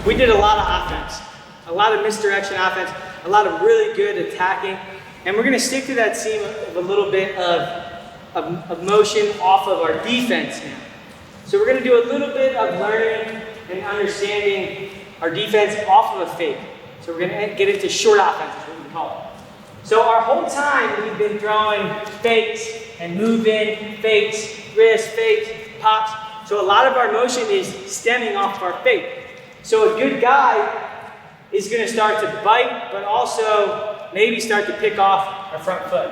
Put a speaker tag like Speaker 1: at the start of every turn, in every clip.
Speaker 1: We did a lot of offense, a lot of misdirection offense, a lot of really good attacking, and we're gonna stick to that theme of a little bit of motion off of our defense now. So we're gonna do a little bit of learning and understanding our defense off of a fake. So we're gonna get into short offense, is what we call it. So our whole time we've been throwing fakes and move-in, fakes, wrist, fakes, pops. So a lot of our motion is stemming off of our fake. So a good guy is going to start to bite, but also maybe start to pick off our front foot.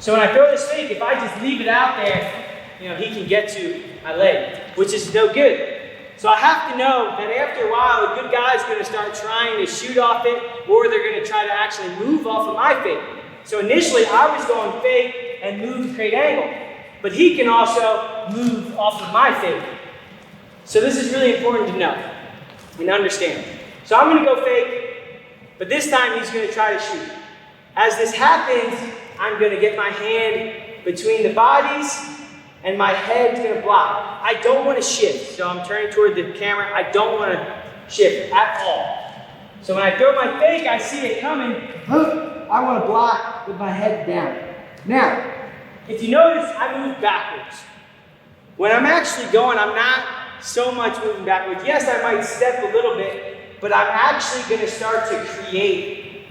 Speaker 1: So when I throw this fake, if I just leave it out there, he can get to my leg, which is no good. So I have to know that after a while, a good guy is going to start trying to shoot off it, or they're going to try to actually move off of my fake. So initially, I was going fake and move to create angle, but he can also move off of my fake. So this is really important to know and understand. So I'm going to go fake, but this time he's going to try to shoot. As this happens, I'm going to get my hand between the bodies and my head's going to block. I don't want to shift, so I'm turning toward the camera. I don't want to shift at all. So when I throw my fake, I see it coming. I want to block with my head down. Now, if you notice, I move backwards. When I'm actually going, I'm not so much moving backwards. Yes, I might step a little bit, but I'm actually going to start to create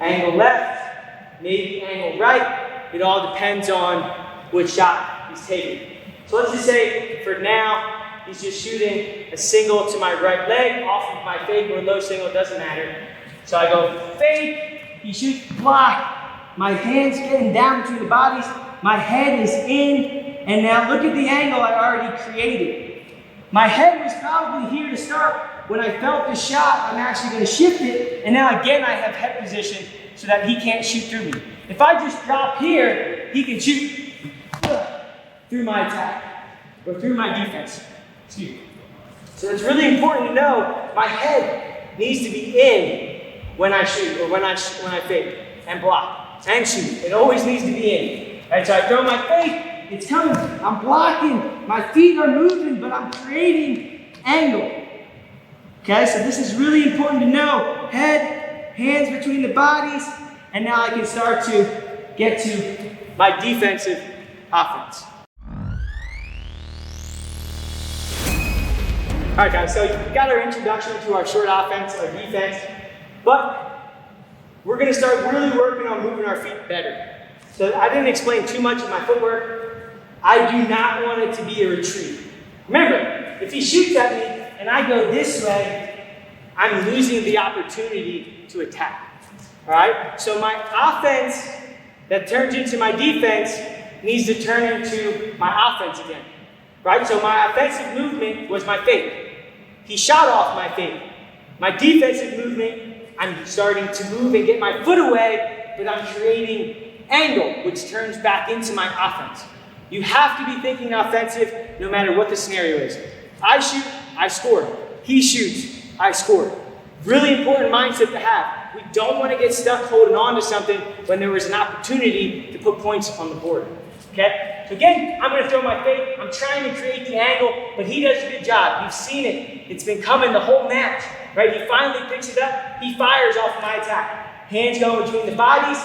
Speaker 1: angle left, maybe angle right. It all depends on which shot he's taking. So let's just say for now, he's just shooting a single to my right leg off of my fake or low single, doesn't matter. So I go fake, he shoots, block. My hand's getting down between the bodies, my head is in, and now look at the angle I already created. My head was probably here to start. When I felt the shot, I'm actually going to shift it, and now again I have head position so that he can't shoot through me. If I just drop here, he can shoot through my attack or through my defense. Excuse me. So it's really important to know my head needs to be in when I shoot or when I fake and block and shoot. It always needs to be in. All right, so I throw my fake. It's coming, I'm blocking, my feet are moving, but I'm creating angle. Okay, so this is really important to know. Head, hands between the bodies, and now I can start to get to my defensive offense. All right, guys, so we got our introduction to our short offense, our defense, but we're gonna start really working on moving our feet better. So I didn't explain too much of my footwork. I do not want it to be a retreat. Remember, if he shoots at me and I go this way, I'm losing the opportunity to attack. All right? So my offense that turns into my defense needs to turn into my offense again. Right? So my offensive movement was my fake. He shot off my fake. My defensive movement, I'm starting to move and get my foot away, but I'm creating angle, which turns back into my offense. You have to be thinking offensive no matter what the scenario is. I shoot, I score. He shoots, I score. Really important mindset to have. We don't want to get stuck holding on to something when there was an opportunity to put points on the board. Okay? So again, I'm going to throw my fake. I'm trying to create the angle, but he does a good job. You've seen it. It's been coming the whole match. Right? He finally picks it up. He fires off my attack. Hands go between the bodies.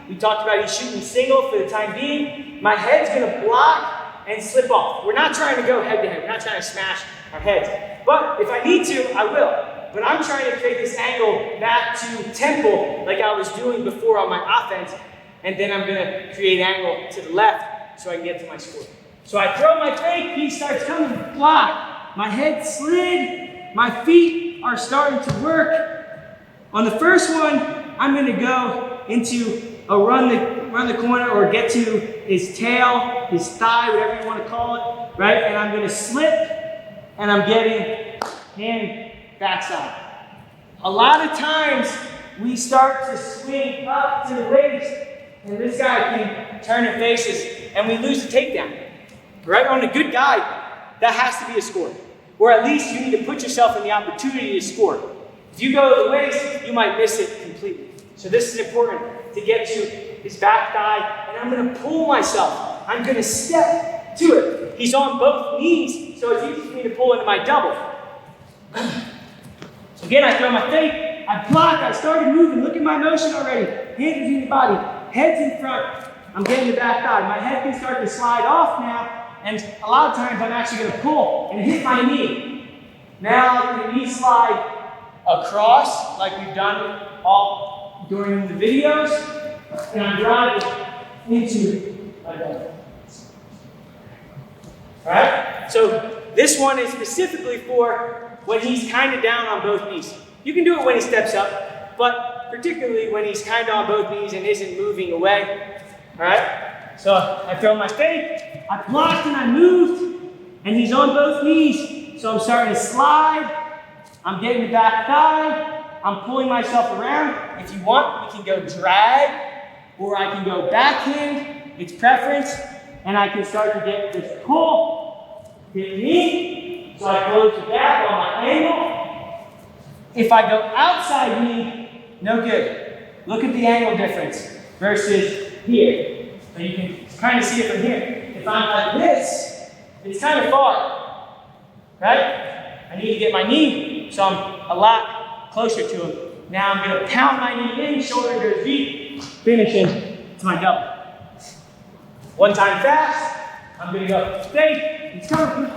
Speaker 1: We talked about he's shooting single for the time being. My head's going to block and slip off. We're not trying to go head to head. We're not trying to smash our heads. But if I need to, I will. But I'm trying to create this angle back to temple like I was doing before on my offense. And then I'm going to create angle to the left so I can get to my score. So I throw my fake. He starts coming. Block. My head slid. My feet are starting to work. On the first one, I'm going to go into a run the corner or get to his tail, his thigh, whatever you want to call it, right? And I'm going to slip, and I'm getting hand backside. A lot of times, we start to swing up to the waist, and this guy can turn and faces, and we lose the takedown. Right? On a good guy, that has to be a score. Or at least you need to put yourself in the opportunity to score. If you go to the waist, you might miss it completely. So this is important to get to his back thigh, and I'm going to pull myself. I'm going to step to it. He's on both knees, so it's easy for me to pull into my double. Again, I throw my fake, I block, I started moving. Look at my motion already. Hands in the body, head's in front. I'm getting the back thigh. My head can start to slide off now, and a lot of times I'm actually going to pull and hit my knee. Now the knee slide across, like we've done all during the videos, and I'm driving into my belly. Alright? So this one is specifically for when he's kind of down on both knees. You can do it when he steps up, but particularly when he's kind of on both knees and isn't moving away. Alright? So I throw my fake, I blocked and I moved, and he's on both knees. So I'm starting to slide. I'm getting the back thigh. I'm pulling myself around. If you want, we can go drag, or I can go backhand. It's preference. And I can start to get this pull, hit knee. So I close the gap on my angle. If I go outside knee, no good. Look at the angle difference versus here. So you can kind of see it from here. If I'm like this, it's kind of far, right? I need to get my knee, so I'm a lot closer to him. Now I'm going to pound my knee in, shoulder goes deep, finishing to my double. One time fast, I'm going to go fake, it's coming.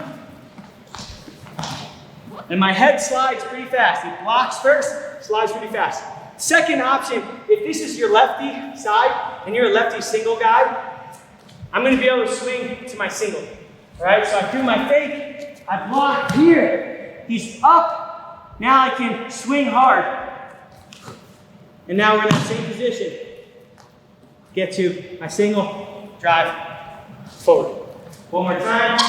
Speaker 1: And my head slides pretty fast. It blocks first, slides pretty fast. Second option, if this is your lefty side and you're a lefty single guy, I'm going to be able to swing to my single. All right, so I do my fake, I block here. He's up. Now I can swing hard. And now we're in that same position. Get to my single, drive forward. One more time.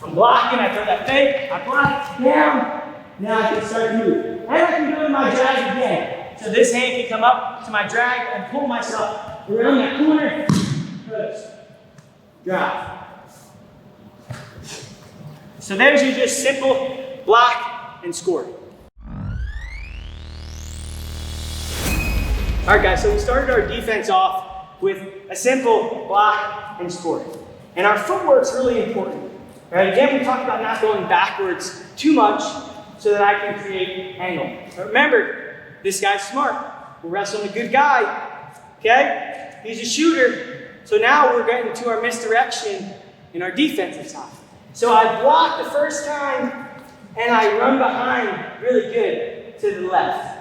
Speaker 1: I'm blocking, I throw that fake, I block down. Now I can start to move. And I can do it in my drag again. So this hand can come up to my drag and pull myself around that corner. Push. Drive. So there's your just simple block and score. All right, guys, so we started our defense off with a simple block and score. And our footwork's really important. Right? Again, we talked about not going backwards too much so that I can create angle. But remember, this guy's smart. We're wrestling a good guy, okay? He's a shooter. So now we're getting to our misdirection in our defensive side. So I block the first time, and I run behind really good to the left.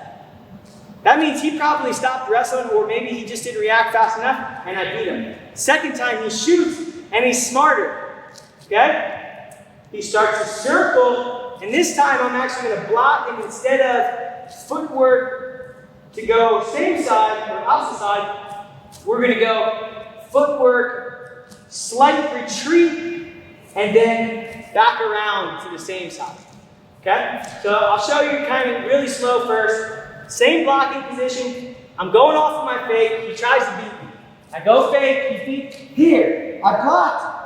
Speaker 1: That means he probably stopped wrestling, or maybe he just didn't react fast enough, and I beat him. Second time, he shoots, and he's smarter, okay? He starts to circle, and this time I'm actually going to block, and instead of footwork to go same side or opposite side, we're going to go footwork, slight retreat, and then back around to the same side. Okay? So I'll show you kind of really slow first. Same blocking position. I'm going off of my fake. He tries to beat me. I go fake, he beats. Here, I blocked.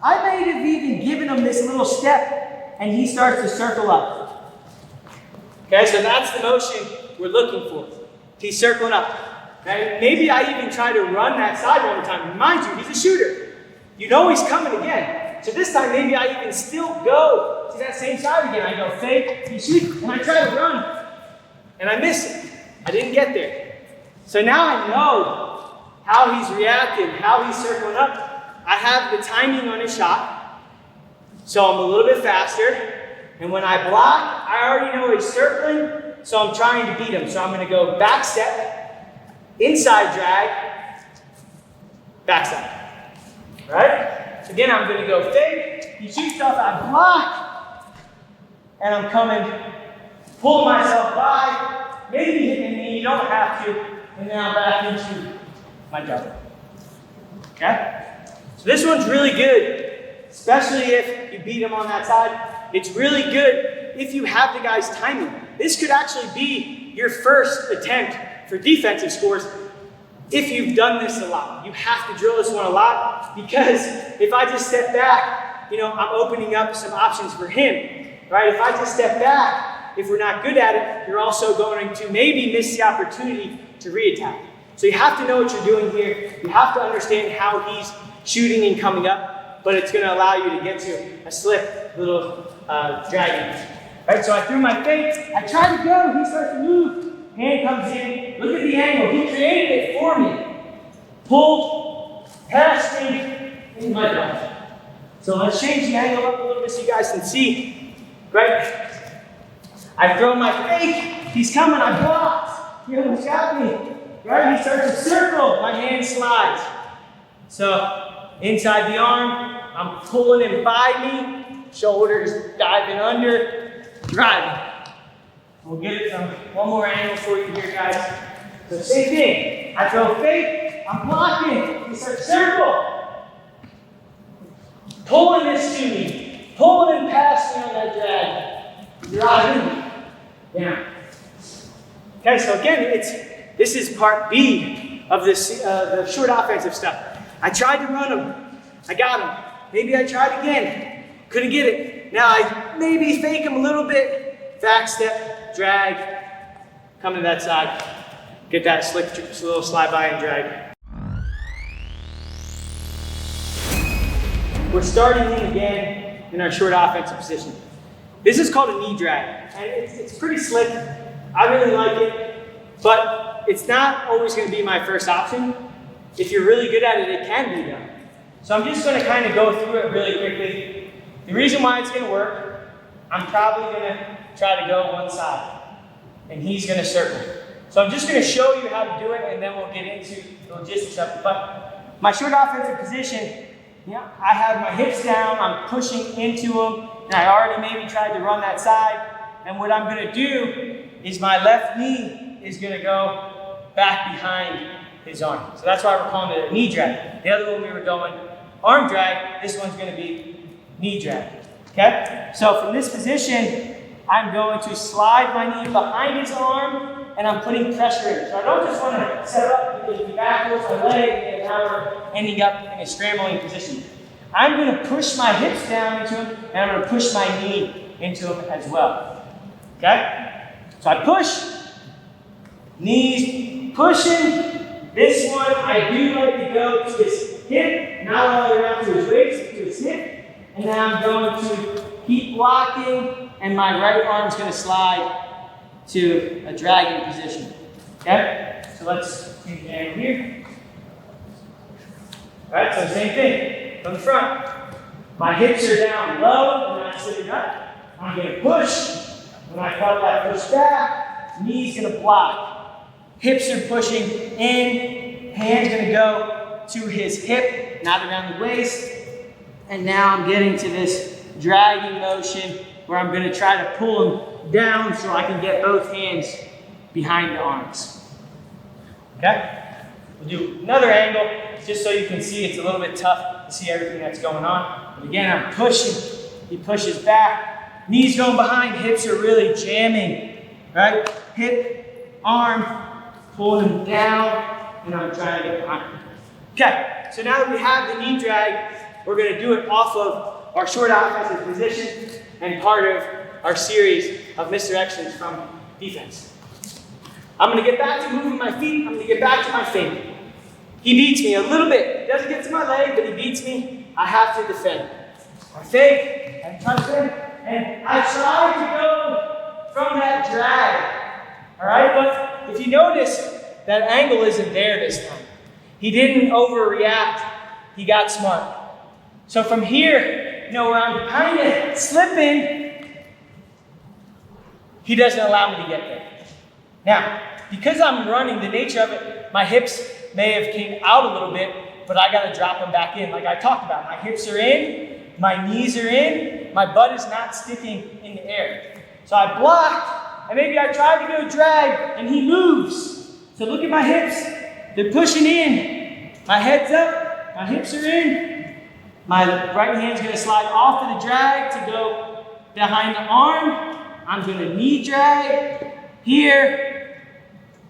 Speaker 1: I may have even given him this little step, and he starts to circle up. Okay, so that's the motion we're looking for. He's circling up. Okay? Maybe I even try to run that side one more time. Mind you, he's a shooter. You know he's coming again. So this time, maybe I even still go to that same side again. I go fake, he shoots, and I try to run. And I miss it. I didn't get there. So now I know how he's reacting, how he's circling up. I have the timing on his shot. So I'm a little bit faster. And when I block, I already know he's circling. So I'm trying to beat him. So I'm going to go back step, inside drag, backside. Right? So again, I'm going to go fake. He shoots off, I block. And I'm coming, pull myself by, maybe hit the knee, you don't have to. And now back into my double. Okay? So this one's really good, especially if you beat him on that side. It's really good if you have the guy's timing. This could actually be your first attempt for defensive scores if you've done this a lot. You have to drill this one a lot because if I just step back, I'm opening up some options for him, right? If I just step back, if we're not good at it, you're also going to maybe miss the opportunity to re-attack. So you have to know what you're doing here. You have to understand how he's shooting and coming up, but it's going to allow you to get to a slick little dragging. Right, so I threw my fake, I try to go, he starts to move, hand comes in, look at the angle, he created it for me. Pulled, passed me, into my dodge. So let's change the angle up a little bit so you guys can see, right? I throw my fake, he's coming, I blocked, he almost got me, right? He starts to circle, my hand slides. So inside the arm, I'm pulling him by me, shoulders diving under, driving. We'll get it from one more angle for you here, guys. So same thing. I throw fake, I'm blocking. He starts circle. Pulling this to me. Pulling and passing on that drag. Driving. Down. Okay, so again, this is part B of this the short offensive stuff. I tried to run him. I got him. Maybe I tried again. Couldn't get it. Now I maybe fake him a little bit. Back step, drag, come to that side. Get that slick little slide by and drag. We're starting in again in our short offensive position. This is called a knee drag. And it's pretty slick. I really like it. But it's not always going to be my first option. If you're really good at it, it can be done. So I'm just going to kind of go through it really quickly. The reason why it's going to work, I'm probably going to try to go one side. And he's going to circle. So I'm just going to show you how to do it, and then we'll get into the logistics of it. But my short offensive position, I have my hips down, I'm pushing into him, and I already maybe tried to run that side. And what I'm going to do is my left knee is going to go back behind his arm. So that's why we're calling it a knee drag. The other one we were going arm drag, this one's going to be knee drag. Okay? So from this position, I'm going to slide my knee behind his arm, and I'm putting pressure in. So I don't just want to set up because we backwards my leg, and now we're ending up in a scrambling position. I'm going to push my hips down into him, and I'm going to push my knee into him as well. Okay? So I push, knees pushing. This one, I do like to go to his hip, not all the way around to his waist, to his hip. And then I'm going to keep blocking, and my right arm's going to slide to a dragging position. Okay? So let's change the angle here. Alright, so same thing. From the front. My hips are down low, and I'm sitting up. I'm going to push. When I felt that push back, knee's going to block. Hips are pushing in, hand's going to go to his hip, not around the waist. And now I'm getting to this dragging motion where I'm going to try to pull him down so I can get both hands behind the arms. Okay? We'll do another angle just so you can see it's a little bit tough to see everything that's going on. But again, I'm pushing. He pushes back. Knees going behind, hips are really jamming. Right? Hip, arm, pulling him down, and I'm trying to get behind him. Okay, so now that we have the knee drag, we're going to do it off of our short offensive position and part of our series of misdirections from defense. I'm going to get back to moving my feet. I'm going to get back to my fake. He beats me a little bit. He doesn't get to my leg, but he beats me. I have to defend. I fake, I try to defend, and I try to go from that drag. All right, but if you notice, that angle isn't there this time. He didn't overreact. He got smart. So from here, where I'm kind of slipping, he doesn't allow me to get there. Now, because I'm running, the nature of it, my hips may have came out a little bit, but I got to drop them back in. Like I talked about, my hips are in, my knees are in, my butt is not sticking in the air. So I blocked, and maybe I tried to go drag, and he moves. So look at my hips. They're pushing in. My head's up, my hips are in. My right hand's going to slide off of the drag to go behind the arm. I'm going to knee drag here,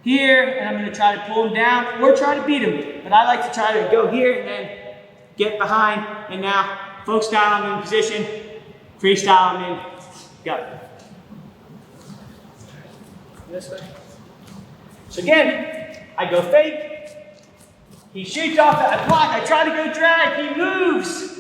Speaker 1: and I'm going to try to pull him down or try to beat him. But I like to try to go here and then get behind. And now, folk style, I'm in position. Freestyle, I'm in. Go. This way. So again, I go fake. He shoots off, I block, I try to go drag, he moves.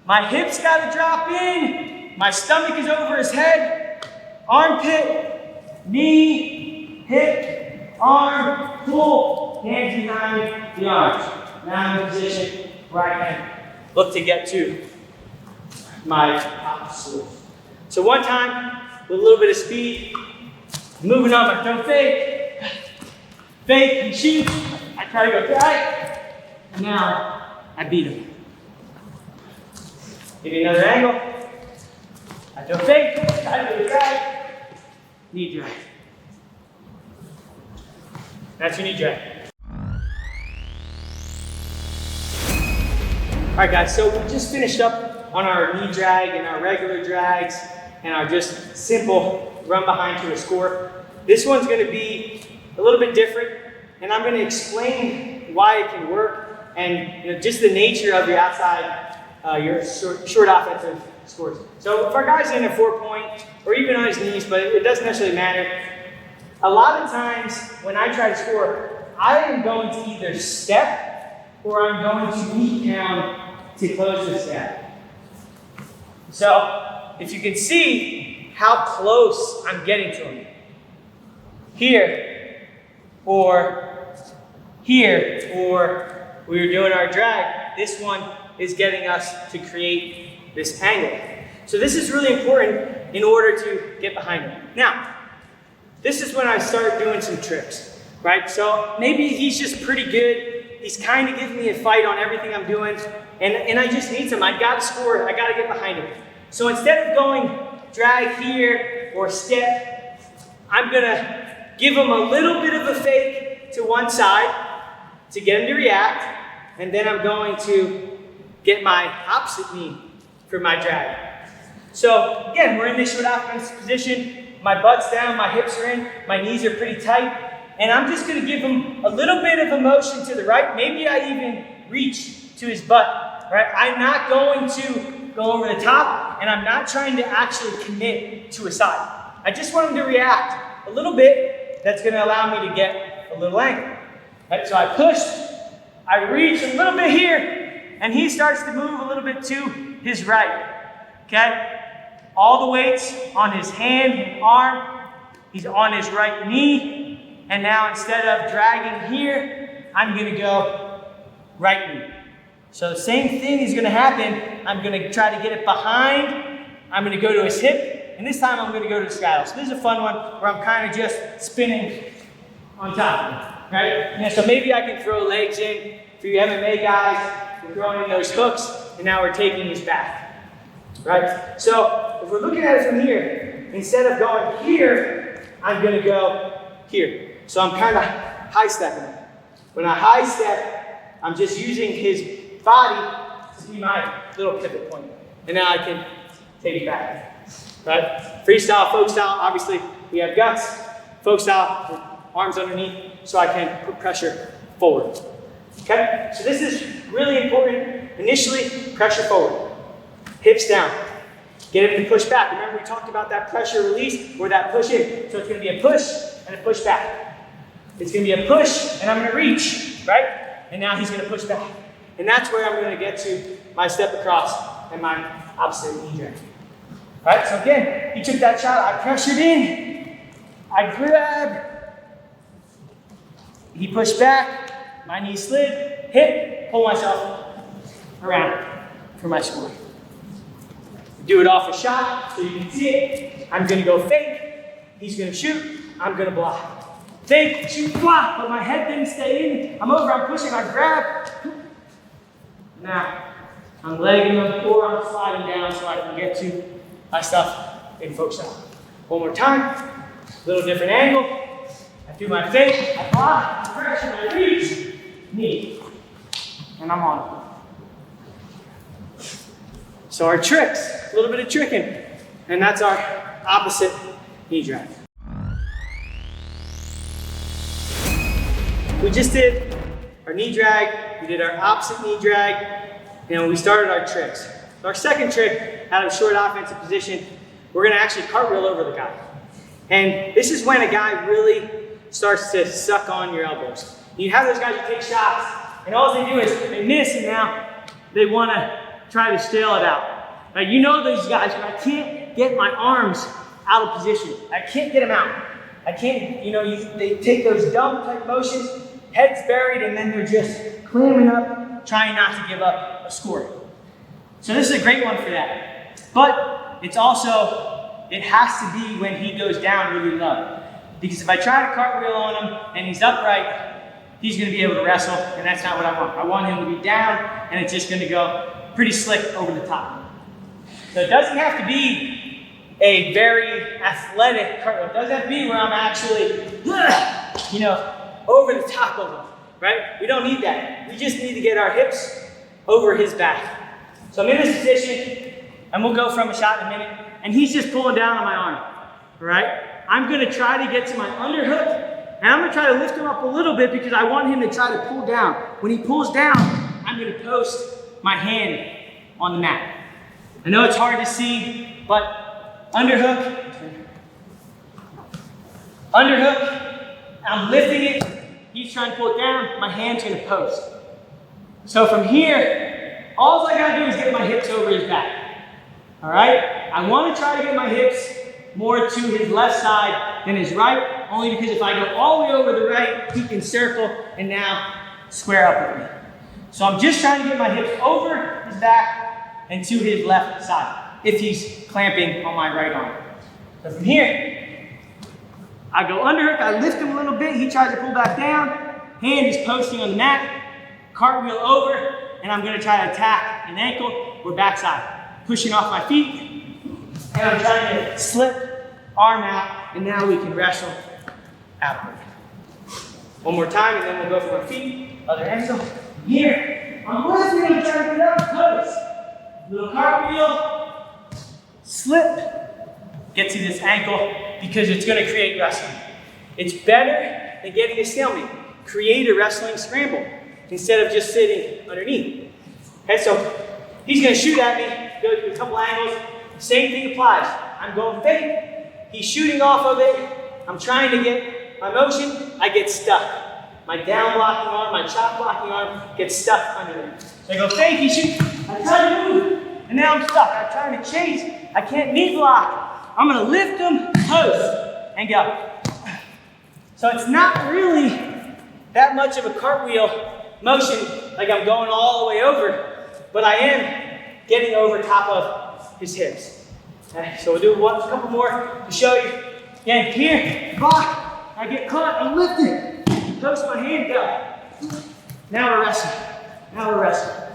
Speaker 1: My hips gotta drop in, my stomach is over his head, armpit, knee, hip, arm, pull, hands behind the arms. Now I'm in a position where I can look to get to my opposite. So one time, with a little bit of speed, moving on my throw fake, and shoot. I try to go drag, and now I beat him. Give me another angle. I throw fake, try to go drag, knee drag. That's your knee drag. All right, guys, so we just finished up on our knee drag and our regular drags and our just simple run behind to a score. This one's gonna be a little bit different, and I'm gonna explain why it can work and just the nature of your outside, your short offensive scores. So if our guy's in a 4-point or even on his knees, but it doesn't necessarily matter, a lot of times when I try to score, I am going to either step or I'm going to knee down to close the step. So if you can see how close I'm getting to him. Here, or here, or we were doing our drag, this one is getting us to create this angle. So this is really important in order to get behind him. Now, this is when I start doing some tricks, right? So maybe he's just pretty good. He's kind of giving me a fight on everything I'm doing, and I just need some. I got to score. I got to get behind him. So instead of going drag here or step, I'm going to give him a little bit of a fake to one side to get him to react, and then I'm going to get my opposite knee for my drag. So again, we're in this short offense position. My butt's down, my hips are in, my knees are pretty tight, and I'm just going to give him a little bit of a motion to the right. Maybe I even reach to his butt, right? I'm not going to go over the top, and I'm not trying to actually commit to a side. I just want him to react a little bit. That's going to allow me to get a little angle. Right? So I push, I reach a little bit here, and he starts to move a little bit to his right. Okay? All the weight's on his hand and arm. He's on his right knee. And now instead of dragging here, I'm going to go right knee. So the same thing is going to happen. I'm going to try to get it behind. I'm going to go to his hip. And this time I'm going to go to the straddle. So this is a fun one where I'm kind of just spinning on top of him, right? Yeah, so maybe I can throw legs in. For you MMA guys, we're throwing in those hooks, and now we're taking his back, right? So if we're looking at it from here, instead of going here, I'm going to go here. So I'm kind of high stepping him. When I high step, I'm just using his body to be my little pivot point. And now I can take it back. Right? Freestyle, folk style, obviously we have guts. Folk style, arms underneath, so I can put pressure forward. Okay? So this is really important. Initially, pressure forward. Hips down. Get him to push back. Remember we talked about that pressure release or that push in. So it's going to be a push and a push back. It's going to be a push and I'm going to reach, right? And now he's going to push back. And that's where I'm going to get to my step across and my opposite knee drag. All right, so again, he took that shot, I pressured in, I grabbed, he pushed back, my knee slid, hit, pull myself around for my score. Do it off a shot so you can see it. I'm gonna go fake, he's gonna shoot, I'm gonna block. Fake, shoot, block, but my head didn't stay in. I'm over, I'm pushing, I grab. Now, I'm legging him or I'm sliding down so I can get to my stuff in folk style. One more time, little different angle. I do my fake, I block, I pressure, I reach, knee, and I'm on it. So our tricks, a little bit of tricking, and that's our opposite knee drag. We just did our knee drag, we did our opposite knee drag, and we started our tricks. So our second trick, out of short offensive position, we're gonna actually cartwheel over the guy. And this is when a guy really starts to suck on your elbows. You have those guys who take shots, and all they do is they miss, and now they wanna try to stale it out. Now, you know those guys, but I can't get my arms out of position. I can't get him out. I can't, they take those dumb type motions, heads buried, and then they're just clamming up, trying not to give up a score. So this is a great one for that. But it's also, it has to be when he goes down really low. Because if I try to cartwheel on him and he's upright, he's going to be able to wrestle, and that's not what I want. I want him to be down, and it's just going to go pretty slick over the top. So it doesn't have to be a very athletic cartwheel. It doesn't have to be where I'm actually, over the top of him, right? We don't need that. We just need to get our hips over his back. So I'm in this position, and we'll go from a shot in a minute, and he's just pulling down on my arm, all right? I'm going to try to get to my underhook, and I'm going to try to lift him up a little bit because I want him to try to pull down. When he pulls down, I'm going to post my hand on the mat. I know it's hard to see, but underhook, I'm lifting it, he's trying to pull it down, my hand's going to post. So from here, all I got to do is get my hips over his back. All right? I want to try to get my hips more to his left side than his right, only because if I go all the way over the right, he can circle and now square up with me. So I'm just trying to get my hips over his back and to his left side, if he's clamping on my right arm. So from here, I go underhook, I lift him a little bit, he tries to pull back down, hand is posting on the mat, cartwheel over, and I'm gonna try to attack an ankle or backside, pushing off my feet, and I'm trying to slip, arm out, and now we can wrestle outward. One more time, and then we'll go for my feet, other ankle. Here, I'm lifting, I'm trying to get up close. Little cartwheel, slip, get to this ankle, because it's gonna create wrestling. It's better than getting a stalemate. Create a wrestling scramble, instead of just sitting underneath. Okay, so he's gonna shoot at me, go to a couple angles. Same thing applies. I'm going fake. He's shooting off of it. I'm trying to get my motion. I get stuck. My down blocking arm, my chop blocking arm gets stuck under there. So I go fake, he shoots. I try to move, and now I'm stuck. I'm trying to chase. I can't knee block. I'm going to lift him, post, and go. So it's not really that much of a cartwheel motion, like I'm going all the way over, but I am getting over top of his hips. Okay, so we'll do a couple more to show you. Again, here, block, I get caught, I'm lifting, post my hand, go. Now we're wrestling.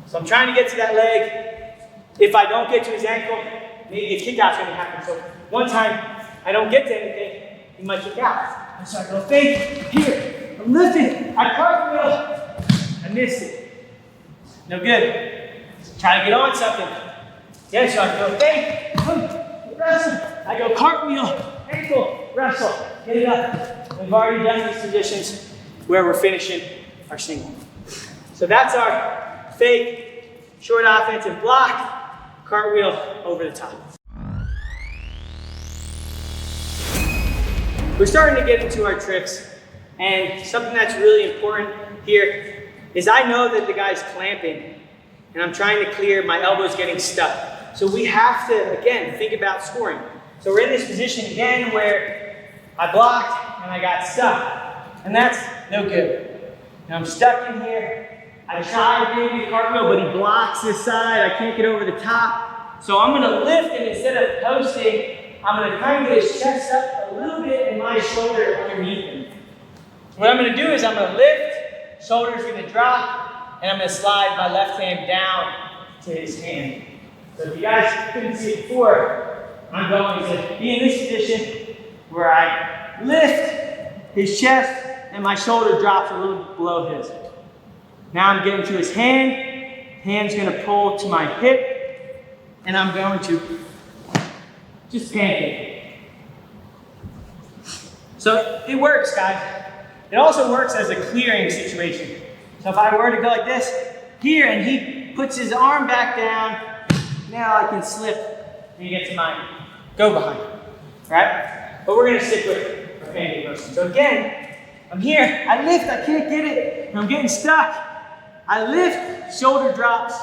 Speaker 1: So I'm trying to get to that leg. If I don't get to his ankle, maybe a kick out's gonna happen. So one time I don't get to anything, he might kick out. And so I go fake, here, I'm lifting, I cartwheel, I missed it. No good. Try to get on something. Yeah, so I go fake, wrestle. I go cartwheel, ankle, wrestle. Get it up. We've already done these positions where we're finishing our single. So that's our fake, short offensive block, cartwheel over the top. We're starting to get into our tricks, and something that's really important here is I know that the guy's clamping, and I'm trying to clear, my elbow's getting stuck. So we have to, again, think about scoring. So we're in this position again where I blocked and I got stuck, and that's no good. Now I'm stuck in here. I tried maybe a cartwheel, but he blocks this side. I can't get over the top. So I'm gonna lift, and instead of posting, I'm gonna kind of get his chest up a little bit and my shoulder underneath him. What I'm gonna do is I'm gonna lift, shoulder's gonna drop, and I'm gonna slide my left hand down to his hand. So if you guys couldn't see it before, I'm going to be in this position where I lift his chest and my shoulder drops a little below his. Now I'm getting to his hand, hand's gonna pull to my hip, and I'm going to just pancake. So it works, guys. It also works as a clearing situation. So if I were to go like this here and he puts his arm back down, now I can slip and get to my go behind, right? But we're gonna stick with our pancake motion. So again, I'm here, I lift, I can't get it, and I'm getting stuck. I lift, shoulder drops,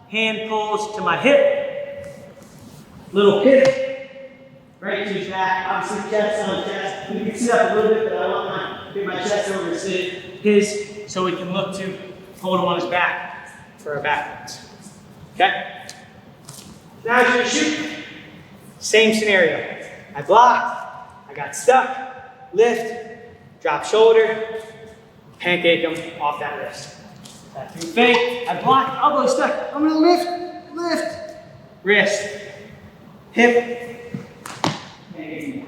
Speaker 1: hand pulls to my hip, little pivot, right to his back. Obviously, chest on chest. We can sit up a little bit, but I want to get my chest over his so we can look to hold him on his back for our back. Okay? Now as you shoot, same scenario. I blocked, I got stuck, lift, drop shoulder, pancake him off that wrist. That through fake, I blocked, elbow stuck. I'm gonna lift, wrist, hip, pancake him.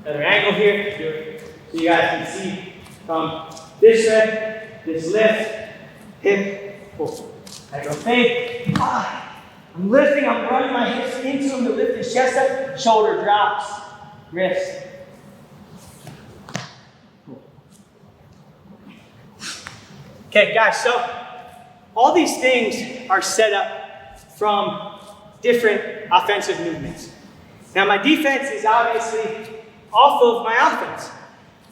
Speaker 1: Another angle here, so you guys can see from this way, this lift, hip, pull. I go fake. I'm lifting, I'm running my hips into him to lift his chest up. Shoulder drops, wrist. Pull. Okay, guys, so all these things are set up from different offensive movements. Now, my defense is obviously off of my offense.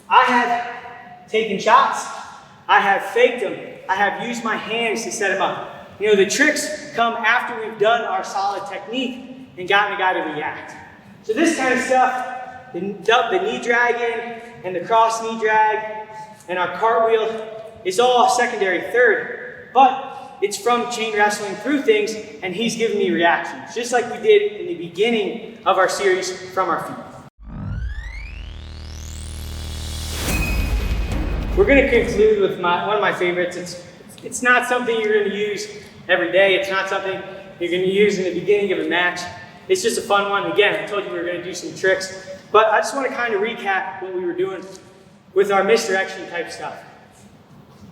Speaker 1: I have taken shots. I have faked them. I have used my hands to set them up. You know, the tricks come after we've done our solid technique and gotten a guy to react. So this kind of stuff, the knee dragging and the cross knee drag and our cartwheel, is all secondary third. But it's from chain wrestling through things, and he's giving me reactions, just like we did in the beginning of our series from our feet. We're going to conclude with one of my favorites. It's not something you're going to use every day. It's not something you're going to use in the beginning of a match. It's just a fun one. Again, I told you we were going to do some tricks, but I just want to kind of recap what we were doing with our misdirection type stuff.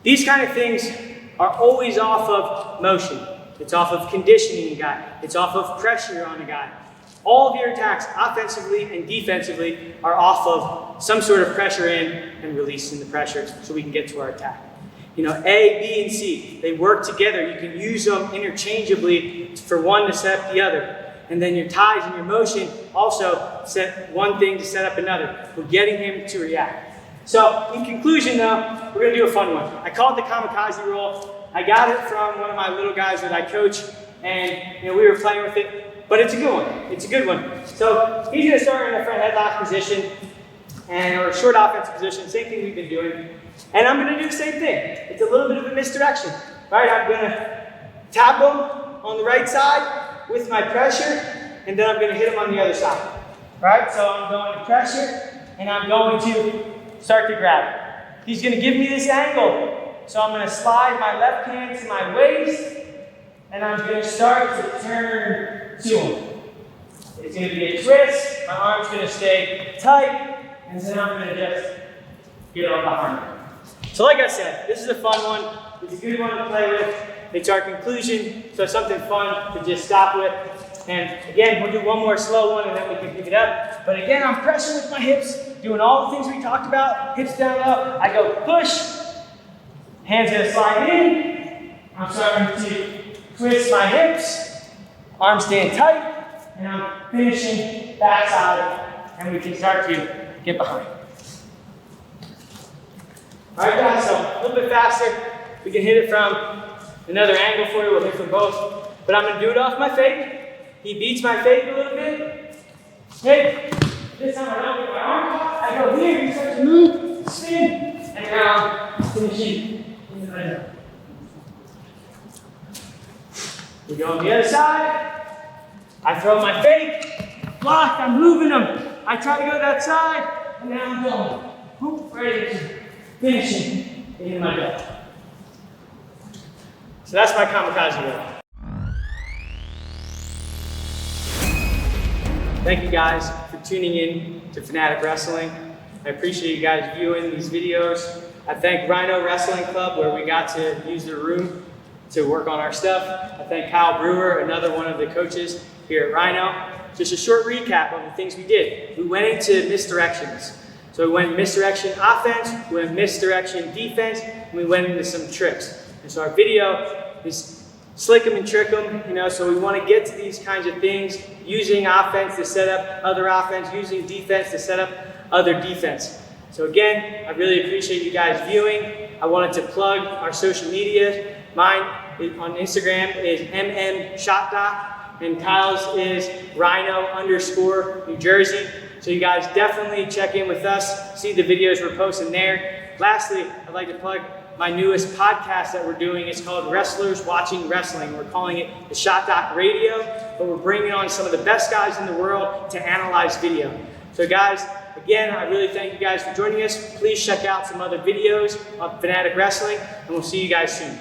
Speaker 1: These kind of things are always off of motion. It's off of conditioning a guy. It's off of pressure on a guy. All of your attacks, offensively and defensively, are off of some sort of pressure in and releasing the pressure so we can get to our attack. You know, A, B, and C, they work together. You can use them interchangeably for one to set up the other. And then your ties and your motion also set one thing to set up another. We're getting him to react. So, in conclusion though, we're going to do a fun one. I call it the kamikaze roll. I got it from one of my little guys that I coach, and we were playing with it. But it's a good one. It's a good one. So he's going to start in the front headlock position or short offensive position. Same thing we've been doing. And I'm going to do the same thing. It's a little bit of a misdirection. Right? I'm going to tap him on the right side with my pressure, and then I'm going to hit him on the other side. Right? So I'm going to pressure, and I'm going to start to grab it. He's going to give me this angle. So I'm going to slide my left hand to my waist, and I'm going to start to turn to him. It's going to be a twist, my arm's going to stay tight, and then I'm going to just get on behind him. So like I said, this is a fun one. It's a good one to play with. It's our conclusion, so it's something fun to just stop with. And again, we'll do one more slow one and then we can pick it up. But again, I'm pressing with my hips, doing all the things we talked about. Hips down low, I go push, hands going to slide in. I'm starting to twist my hips. Arms staying tight, and I'm finishing backside, and we can start to get behind. All right, guys, so a little bit faster. We can hit it from another angle for you. We'll hit from both. But I'm going to do it off my fake. He beats my fake a little bit. Fake. This time I don't get my arm caught. I go here, you start to move, spin, and now finishing in the middle. We go on the other side. I throw my fake, block, I'm moving them. I try to go to that side, and now I'm going. Whoop, right into finishing in my belt. So that's my kamikaze roll. Thank you guys for tuning in to Fanatic Wrestling. I appreciate you guys viewing these videos. I thank Rhino Wrestling Club, where we got to use their room to work on our stuff. I thank Kyle Brewer, another one of the coaches here at Rhino. Just a short recap of the things we did. We went into misdirections. So we went misdirection offense, we went misdirection defense, and we went into some tricks. And so our video is slick them and trick them, so we want to get to these kinds of things, using offense to set up other offense, using defense to set up other defense. So again, I really appreciate you guys viewing. I wanted to plug our social media. Mine on Instagram is mmshotdoc. and Kyle's is Rhino_New Jersey. So you guys definitely check in with us, see the videos we're posting there. Lastly, I'd like to plug my newest podcast that we're doing. It's called Wrestlers Watching Wrestling. We're calling it the Shot Doc Radio, but we're bringing on some of the best guys in the world to analyze video. So guys, again, I really thank you guys for joining us. Please check out some other videos on Fanatic Wrestling, and we'll see you guys soon.